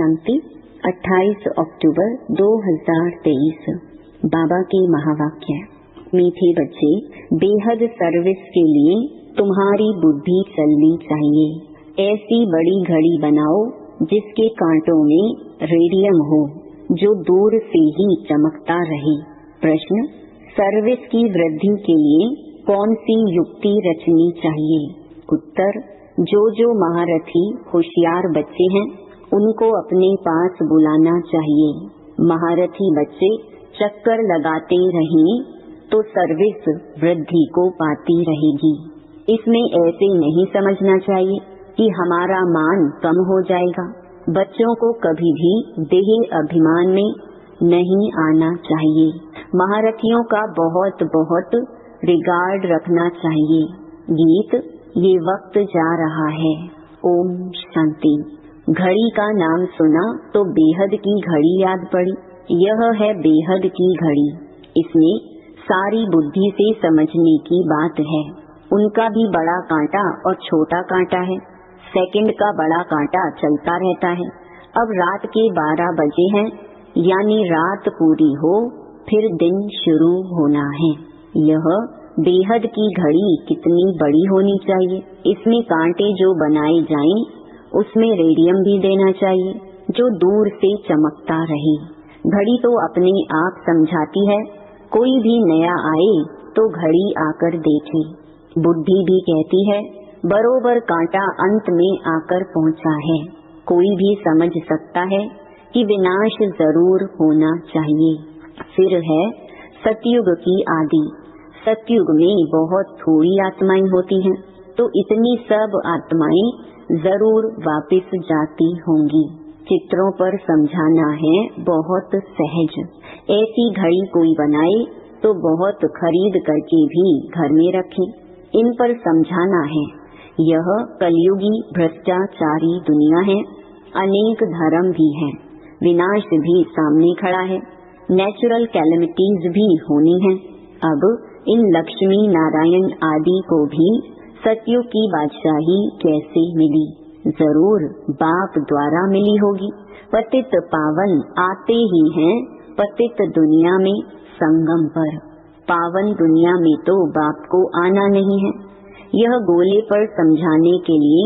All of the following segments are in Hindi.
शांति 28 अक्टूबर 2023। बाबा के महावाक्य। मीठे बच्चे, बेहद सर्विस के लिए तुम्हारी बुद्धि चलनी चाहिए। ऐसी बड़ी घड़ी बनाओ जिसके कांटों में रेडियम हो, जो दूर से ही चमकता रहे। प्रश्न: सर्विस की वृद्धि के लिए कौन सी युक्ति रचनी चाहिए? उत्तर: जो महारथी होशियार बच्चे हैं उनको अपने पास बुलाना चाहिए। महारथी बच्चे चक्कर लगाते रहें तो सर्विस वृद्धि को पाती रहेगी। इसमें ऐसे नहीं समझना चाहिए कि हमारा मान कम हो जाएगा। बच्चों को कभी भी देह अभिमान में नहीं आना चाहिए। महारथियों का बहुत बहुत रिगार्ड रखना चाहिए। गीत: ये वक्त जा रहा है। ओम शांति। घड़ी का नाम सुना तो बेहद की घड़ी याद पड़ी। यह है बेहद की घड़ी। इसमें सारी बुद्धि से समझने की बात है। उनका भी बड़ा कांटा और छोटा कांटा है। सेकंड का बड़ा कांटा चलता रहता है। अब रात के 12 बजे हैं, यानी रात पूरी हो फिर दिन शुरू होना है। यह बेहद की घड़ी कितनी बड़ी होनी चाहिए। इसमें कांटे जो बनाए जाएं उसमें रेडियम भी देना चाहिए, जो दूर से चमकता रहे। घड़ी तो अपने आप समझाती है। कोई भी नया आए तो घड़ी आकर देखे। बुद्धि भी कहती है बरोबर कांटा अंत में आकर पहुंचा है। कोई भी समझ सकता है कि विनाश जरूर होना चाहिए। फिर है सतयुग की आदि। सतयुग में बहुत थोड़ी आत्माएं होती हैं, तो इतनी सब आत्माएं जरूर वापस जाती होंगी। चित्रों पर समझाना है बहुत सहज। ऐसी घड़ी कोई बनाए तो बहुत खरीद करके भी घर में रखे। इन पर समझाना है। यह कलयुगी भ्रष्टाचारी दुनिया है। अनेक धर्म भी हैं। विनाश भी सामने खड़ा है। नेचुरल कैलेमिटीज भी होनी है। अब इन लक्ष्मी नारायण आदि को भी सतयुग की बादशाही कैसे मिली? जरूर बाप द्वारा मिली होगी। पतित पावन आते ही हैं पतित दुनिया में संगम पर। पावन दुनिया में तो बाप को आना नहीं है। यह गोले पर समझाने के लिए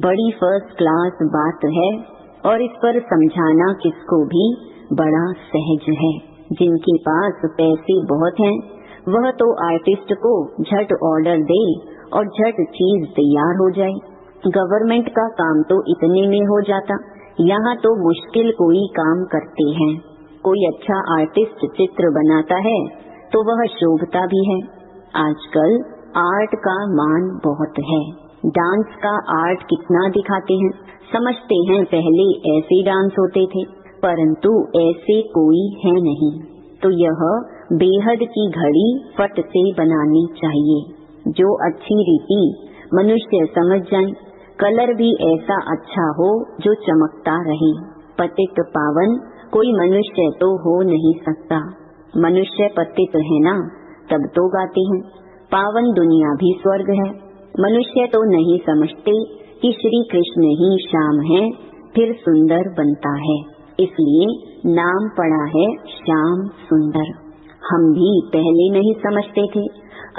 बड़ी फर्स्ट क्लास बात है, और इस पर समझाना किसको भी बड़ा सहज है। जिनके पास पैसे बहुत हैं वह तो आर्टिस्ट को झट ऑर्डर दे और झट चीज तैयार हो जाए। गवर्नमेंट का काम तो इतने में हो जाता। यहाँ तो मुश्किल कोई काम करते हैं। कोई अच्छा आर्टिस्ट चित्र बनाता है तो वह शोभता भी है। आजकल आर्ट का मान बहुत है। डांस का आर्ट कितना दिखाते हैं। समझते हैं पहले ऐसे डांस होते थे, परंतु ऐसे कोई है नहीं। तो यह बेहद की घड़ी फट से बनानी चाहिए, जो अच्छी रीति मनुष्य समझ जाए। कलर भी ऐसा अच्छा हो जो चमकता रहे। पतित पावन कोई मनुष्य तो हो नहीं सकता। मनुष्य पतित है ना, तब तो गाते हैं पावन दुनिया भी स्वर्ग है। मनुष्य तो नहीं समझते कि श्री कृष्ण ही श्याम है, फिर सुंदर बनता है। इसलिए नाम पड़ा है श्याम सुंदर। हम भी पहले नहीं समझते थे।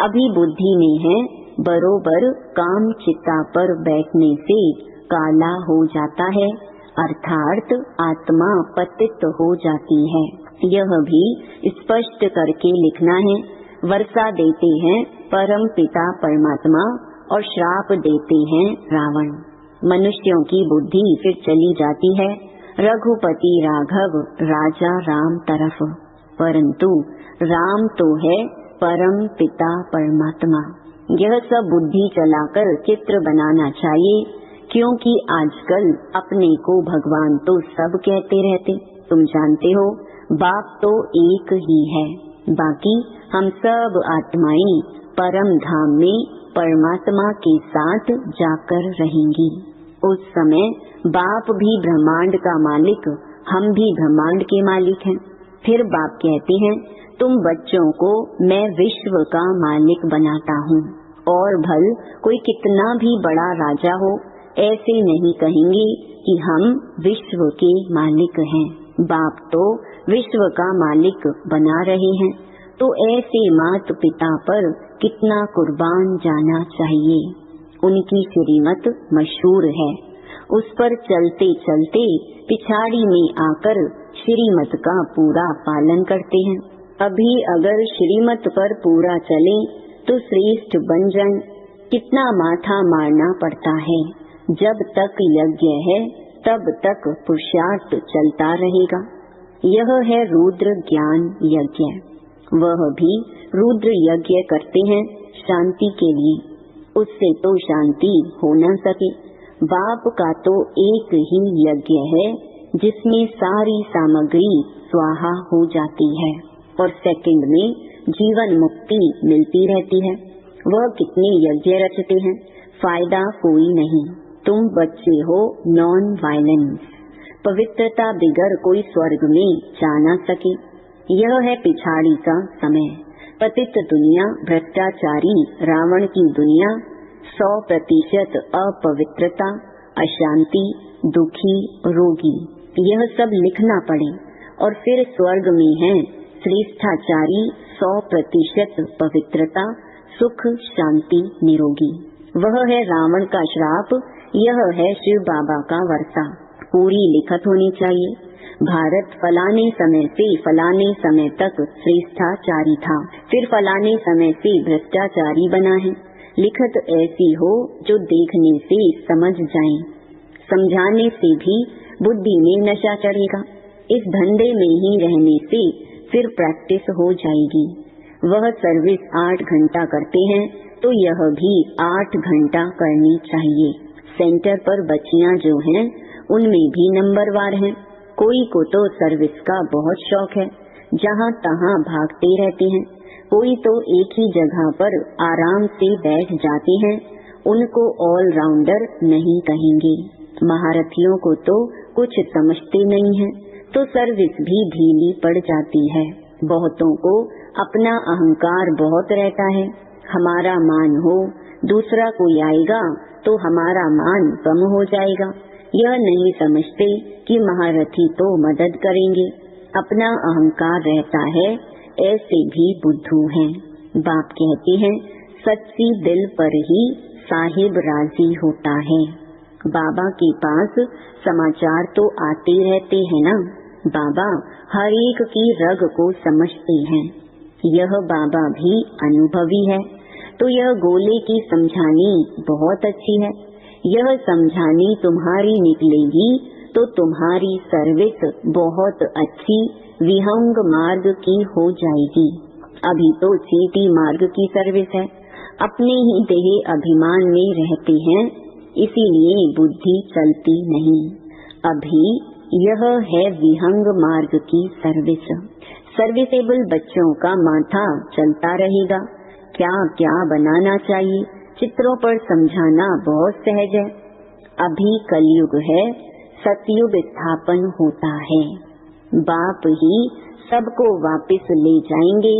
अभी बुद्धि में है बरोबर काम चिता पर बैठने से काला हो जाता है, अर्थात आत्मा पतित हो जाती है। यह भी स्पष्ट करके लिखना है। वर्षा देते हैं परम पिता परमात्मा और श्राप देते हैं रावण। मनुष्यों की बुद्धि फिर चली जाती है रघुपति राघव राजा राम तरफ, परंतु राम तो है परम पिता परमात्मा। यह सब बुद्धि चलाकर चित्र बनाना चाहिए, क्योंकि आजकल अपने को भगवान तो सब कहते रहते। तुम जानते हो बाप तो एक ही है, बाकी हम सब आत्माएं परम धाम में परमात्मा के साथ जाकर रहेंगी। उस समय बाप भी ब्रह्मांड का मालिक, हम भी ब्रह्मांड के मालिक हैं। फिर बाप कहते हैं तुम बच्चों को मैं विश्व का मालिक बनाता हूँ। और भल कोई कितना भी बड़ा राजा हो, ऐसे नहीं कहेंगे कि हम विश्व के मालिक हैं। बाप तो विश्व का मालिक बना रहे हैं, तो ऐसे मात पिता पर कितना कुर्बान जाना चाहिए। उनकी श्रीमत मशहूर है, उस पर चलते चलते पिछाड़ी में आकर श्रीमत का पूरा पालन करते हैं। अभी अगर श्रीमत पर पूरा चले तो श्रेष्ठ बन जाएं। कितना माथा मारना पड़ता है। जब तक यज्ञ है तब तक पुरुषार्थ चलता रहेगा। यह है रुद्र ज्ञान यज्ञ। वह भी रुद्र यज्ञ करते हैं शांति के लिए, उससे तो शांति हो न सके। बाप का तो एक ही यज्ञ है जिसमें सारी सामग्री स्वाहा हो जाती है और सेकंड में जीवन मुक्ति मिलती रहती है। वह कितने यज्ञ रचते हैं, फायदा कोई नहीं। तुम बच्चे हो नॉन वायलेंस, पवित्रता बिगर कोई स्वर्ग में जा न सके। यह है पिछाड़ी का समय। पतित दुनिया, भ्रष्टाचारी रावण की दुनिया, 100% अपवित्रता, अशांति, दुखी, रोगी, यह सब लिखना पड़े। और फिर स्वर्ग में है श्रेष्ठाचारी, 100% पवित्रता, सुख, शांति, निरोगी। वह है रावण का श्राप, यह है शिव बाबा का वर्षा। पूरी लिखत होनी चाहिए। भारत फलाने समय से फलाने समय तक श्रेष्ठाचारी था, फिर फलाने समय से भ्रष्टाचारी बना है। लिखत ऐसी हो जो देखने से समझ जाए। समझाने से भी बुद्धि में नशा चढ़ेगा। इस धंधे में ही रहने से फिर प्रैक्टिस हो जाएगी। वह सर्विस 8 घंटा करते हैं तो यह भी 8 घंटा करनी चाहिए। सेंटर पर बच्चियां जो हैं उनमें भी नंबरवार हैं। कोई को तो सर्विस का बहुत शौक है, जहाँ तहाँ भागते रहते हैं। कोई तो एक ही जगह पर आराम से बैठ जाते हैं, उनको ऑलराउंडर नहीं कहेंगे। महारथियों को तो कुछ समझते नहीं है, तो सर्विस भी ढीली पड़ जाती है। बहुतों को अपना अहंकार बहुत रहता है। हमारा मान हो, दूसरा कोई आएगा तो हमारा मान कम हो जाएगा। यह नहीं समझते कि महारथी तो मदद करेंगे। अपना अहंकार रहता है, ऐसे भी बुद्धू हैं। बाप कहते हैं सच्ची दिल पर ही साहिब राजी होता है। बाबा के पास समाचार तो आते रहते हैं ना। बाबा हर एक की रग को समझते हैं। यह बाबा भी अनुभवी है, तो यह गोले की समझानी बहुत अच्छी है। यह समझानी तुम्हारी निकलेगी तो तुम्हारी सर्विस बहुत अच्छी विहंग मार्ग की हो जाएगी। अभी तो चीटी मार्ग की सर्विस है। अपने ही देह अभिमान में रहते हैं, इसीलिए बुद्धि चलती नहीं। अभी यह है विहंग मार्ग की सर्विस। सर्विसेबल बच्चों का माथा चलता रहेगा। क्या क्या बनाना चाहिए, चित्रों पर समझाना बहुत सहज है। अभी कलयुग है, सतयुग स्थापन होता है। बाप ही सबको वापस ले जाएंगे।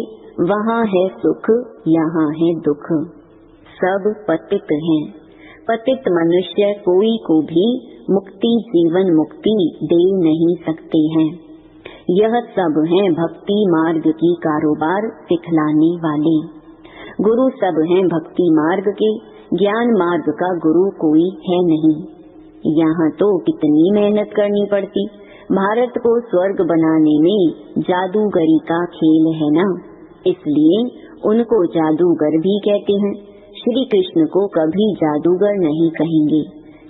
वहाँ है सुख, यहाँ है दुख। सब पतित हैं। पतित मनुष्य कोई को भी मुक्ति, जीवन मुक्ति दे नहीं सकते हैं। यह सब हैं भक्ति मार्ग की कारोबार सिखलाने वाले। गुरु सब हैं भक्ति मार्ग के, ज्ञान मार्ग का गुरु कोई है नहीं। यहाँ तो कितनी मेहनत करनी पड़ती। भारत को स्वर्ग बनाने में जादूगरी का खेल है ना, इसलिए उनको जादूगर भी कहते हैं। श्री कृष्ण को कभी जादूगर नहीं कहेंगे।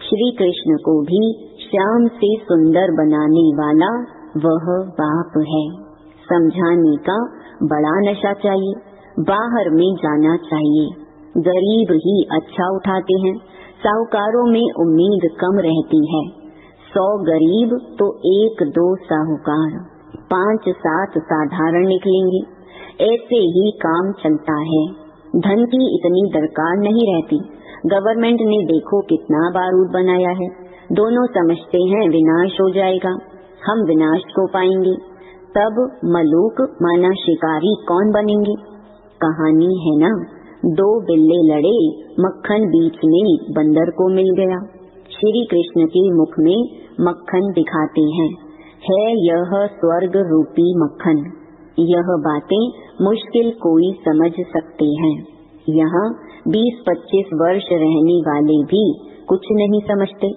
श्री कृष्ण को भी श्याम से सुंदर बनाने वाला वह बाप है। समझाने का बड़ा नशा चाहिए, बाहर में जाना चाहिए। गरीब ही अच्छा उठाते हैं, साहूकारों में उम्मीद कम रहती है। 100 गरीब तो 1-2 साहूकार, 5-7 साधारण निकलेंगे। ऐसे ही काम चलता है। धन की इतनी दरकार नहीं रहती। गवर्नमेंट ने देखो कितना बारूद बनाया है। दोनों समझते हैं विनाश हो जाएगा, हम विनाश को पाएंगे। तब मलूक माना शिकारी कौन बनेंगे। कहानी है ना, 2 बिल्ले लड़े, मक्खन बीच में बंदर को मिल गया। श्री कृष्ण के मुख में मक्खन दिखाते हैं, है यह स्वर्ग रूपी मक्खन। यह बातें मुश्किल कोई समझ सकते हैं। यहाँ 20-25 वर्ष रहने वाले भी कुछ नहीं समझते।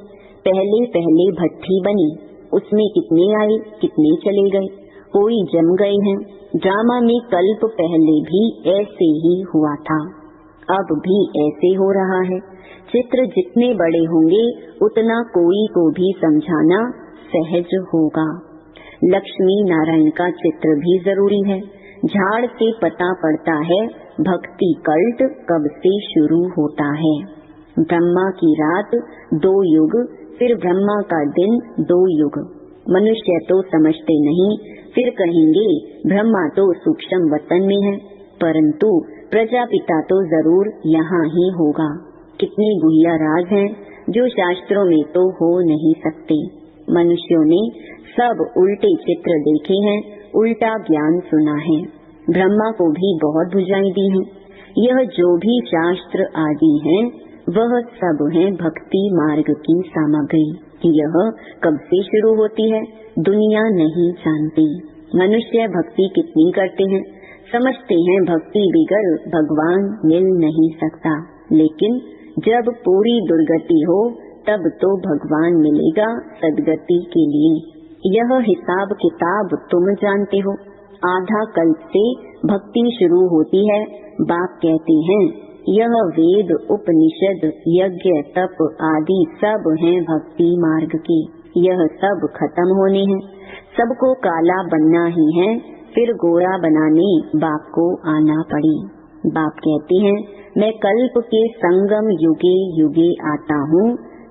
पहले पहले भट्ठी बनी, उसमें कितने आए कितने चले गए, कोई जम गए हैं। ड्रामा में कल्प पहले भी ऐसे ही हुआ था, अब भी ऐसे हो रहा है। चित्र जितने बड़े होंगे उतना कोई को भी समझाना सहज होगा। लक्ष्मी नारायण का चित्र भी जरूरी है। झाड़ से पता पड़ता है भक्ति कल्ट कब से शुरू होता है। ब्रह्मा की रात 2 युग, फिर ब्रह्मा का दिन 2 युग। मनुष्य तो समझते नहीं, फिर कहेंगे ब्रह्मा तो सूक्ष्म वतन में है, परंतु प्रजापिता तो जरूर यहाँ ही होगा। कितने गुह्य राज हैं जो शास्त्रों में तो हो नहीं सकते। मनुष्यों ने सब उल्टे चित्र देखे हैं, उल्टा ज्ञान सुना है। ब्रह्मा को भी बहुत भुजाएं दी हैं। यह जो भी शास्त्र आदि हैं, वह सब है भक्ति मार्ग की सामग्री। यह कब से शुरू होती है दुनिया नहीं जानती। मनुष्य भक्ति कितनी करते हैं, समझते हैं भक्ति बिगर भगवान मिल नहीं सकता, लेकिन जब पूरी दुर्गति हो तब तो भगवान मिलेगा सदगति के लिए। यह हिसाब किताब तुम जानते हो। आधा कल्प से भक्ति शुरू होती है। बाप कहते हैं यह वेद उपनिषद यज्ञ तप आदि सब हैं भक्ति मार्ग के। यह सब खत्म होने हैं, सबको काला बनना ही है, फिर गोरा बनाने बाप को आना पड़ी। बाप कहते हैं मैं कल्प के संगम युगे युगे आता हूँ,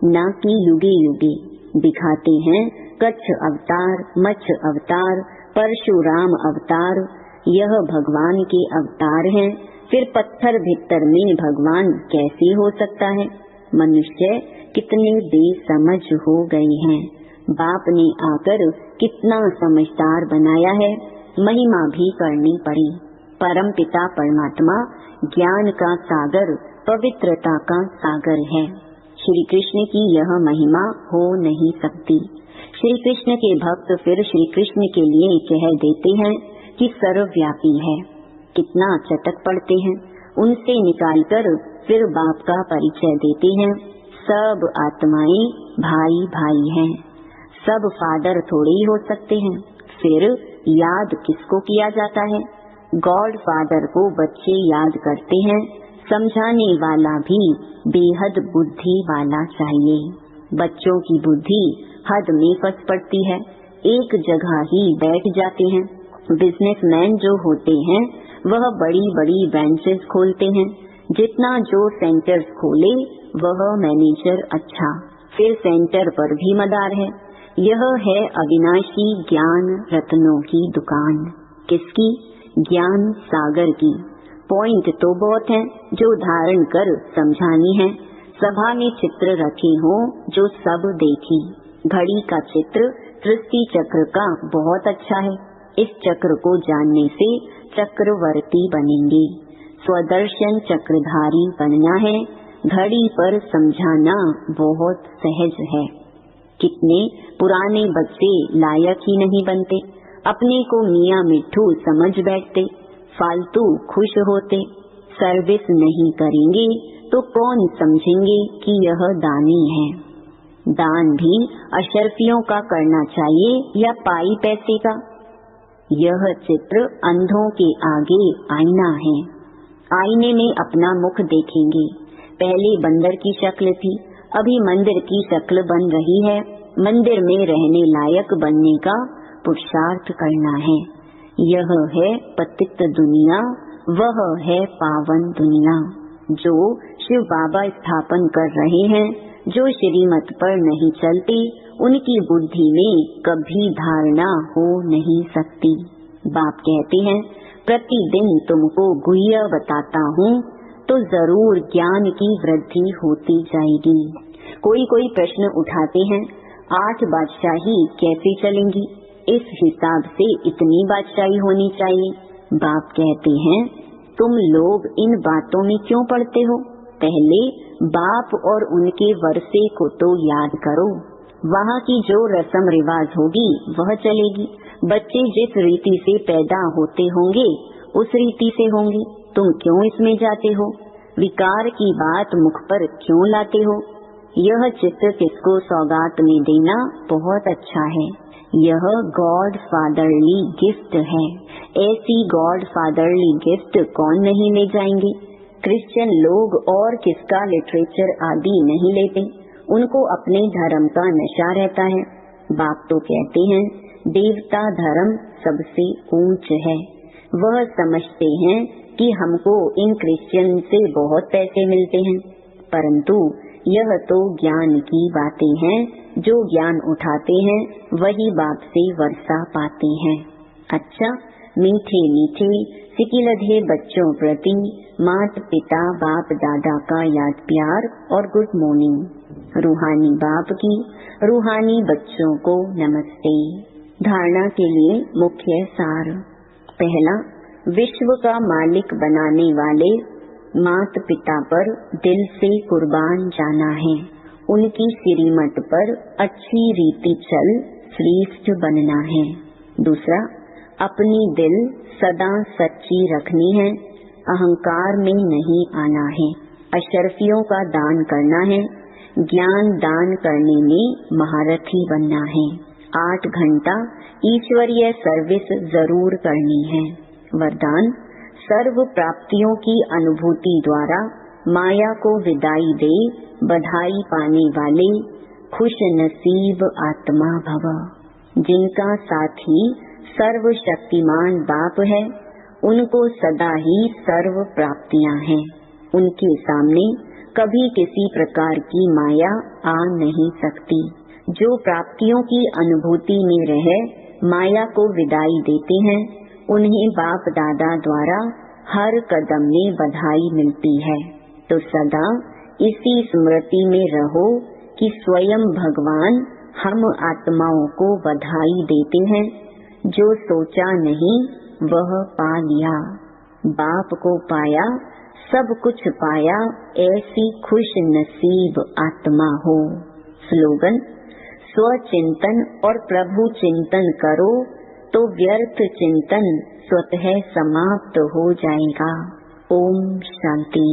ना कि युगे युगे। दिखाते हैं कच्छ अवतार, मच्छ अवतार, परशुराम अवतार, यह भगवान के अवतार हैं। फिर पत्थर भीतर में भगवान कैसे हो सकता है। मनुष्य कितने बेसमझ हो गए हैं। बाप ने आकर कितना समझदार बनाया है, महिमा भी करनी पड़ी। परम पिता परमात्मा ज्ञान का सागर, पवित्रता का सागर है। श्री कृष्ण की यह महिमा हो नहीं सकती। श्री कृष्ण के भक्त फिर श्री कृष्ण के लिए कह देते हैं कि सर्वव्यापी है। कितना चटक पड़ते हैं, उनसे निकालकर फिर बाप का परिचय देते हैं। सब आत्माएं भाई भाई हैं, सब फादर थोड़े ही हो सकते हैं। फिर याद किसको किया जाता है? गॉड फादर को बच्चे याद करते हैं। समझाने वाला भी बेहद बुद्धि वाला चाहिए। बच्चों की बुद्धि हद में फंस पड़ती है, एक जगह ही बैठ जाते हैं। बिजनेसमैन जो होते हैं वह बड़ी बड़ी ब्रांचेस खोलते हैं। जितना जो सेंटर्स खोले वह मैनेजर अच्छा, फिर सेंटर पर भी मदार है। यह है अविनाशी ज्ञान रत्नों की दुकान। किसकी? ज्ञान सागर की। पॉइंट तो बहुत हैं जो धारण कर समझानी है। सभा में चित्र रखे हो जो सब देखी। घड़ी का चित्र सृष्टि चक्र का बहुत अच्छा है। इस चक्र को जानने से चक्रवर्ती बनेंगे। स्वदर्शन चक्रधारी बनना है। घड़ी पर समझाना बहुत सहज है। कितने पुराने बच्चे लायक ही नहीं बनते, अपने को मियाँ मिट्ठू समझ बैठते, फालतू खुश होते। सर्विस नहीं करेंगे तो कौन समझेंगे कि यह दानी है। दान भी अशर्फियों का करना चाहिए या पाई पैसे का। यह चित्र अंधों के आगे आईना है। आईने में अपना मुख देखेंगे। पहले बंदर की शक्ल थी, अभी मंदिर की शक्ल बन रही है। मंदिर में रहने लायक बनने का पुरुषार्थ करना है। यह है पतित दुनिया, वह है पावन दुनिया जो शिव बाबा स्थापन कर रहे हैं। जो श्रीमत पर नहीं चलती उनकी बुद्धि में कभी धारणा हो नहीं सकती। बाप कहते हैं प्रतिदिन तुमको गुह्य बताता हूँ तो जरूर ज्ञान की वृद्धि होती जाएगी। कोई प्रश्न उठाते हैं 8 बादशाही कैसे चलेंगी? इस हिसाब से इतनी बादशाही होनी चाहिए। बाप कहते हैं तुम लोग इन बातों में क्यों पड़ते हो? पहले बाप और उनके वर्षे को तो याद करो। वहाँ की जो रस्म रिवाज होगी वह चलेगी। बच्चे जिस रीति से पैदा होते होंगे उस रीति से होंगे। तुम क्यों इसमें जाते हो? विकार की बात मुख पर क्यों लाते हो? यह चित्र किसको सौगात में देना बहुत अच्छा है। यह गॉड फादरली गिफ्ट है। ऐसी गॉड फादरली गिफ्ट कौन नहीं ले जाएंगे? क्रिश्चियन लोग और किसका लिटरेचर आदि नहीं लेते। उनको अपने धर्म का नशा रहता है। बाप तो कहते हैं देवता धर्म सबसे ऊंच है। वह समझते हैं कि हमको इन क्रिश्चियन से बहुत पैसे मिलते हैं, परंतु यह तो ज्ञान की बातें हैं। जो ज्ञान उठाते हैं वही बाप से वर्षा पाते हैं। अच्छा, मीठे मीठे सिकिलधे बच्चों प्रति माता पिता बाप दादा का याद प्यार और गुड मॉर्निंग। रूहानी बाप की रूहानी बच्चों को नमस्ते। धारणा के लिए मुख्य सार। पहला, विश्व का मालिक बनाने वाले माता पिता पर दिल से कुर्बान जाना है। उनकी श्रीमत पर अच्छी रीति चल श्रेष्ठ बनना है। दूसरा, अपनी दिल सदा सच्ची रखनी है। अहंकार में नहीं आना है। अशरफियों का दान करना है। ज्ञान दान करने में महारथी बनना है। 8 घंटा ईश्वरीय सर्विस जरूर करनी है। वरदान, सर्व प्राप्तियों की अनुभूति द्वारा माया को विदाई दे बधाई पाने वाले खुश नसीब आत्मा भव। जिनका साथी सर्वशक्तिमान बाप है उनको सदा ही सर्व प्राप्तियां हैं। उनके सामने कभी किसी प्रकार की माया आ नहीं सकती। जो प्राप्तियों की अनुभूति में रहे माया को विदाई देते हैं उन्हें बाप दादा द्वारा हर कदम में बधाई मिलती है। तो सदा इसी स्मृति में रहो कि स्वयं भगवान हम आत्माओं को बधाई देते हैं। जो सोचा नहीं वह पा लिया। बाप को पाया सब कुछ पाया, ऐसी खुश नसीब आत्मा हो। स्लोगन, स्वचिंतन और प्रभु चिंतन करो तो व्यर्थ चिंतन स्वतः समाप्त हो जाएगा। ओम शांति।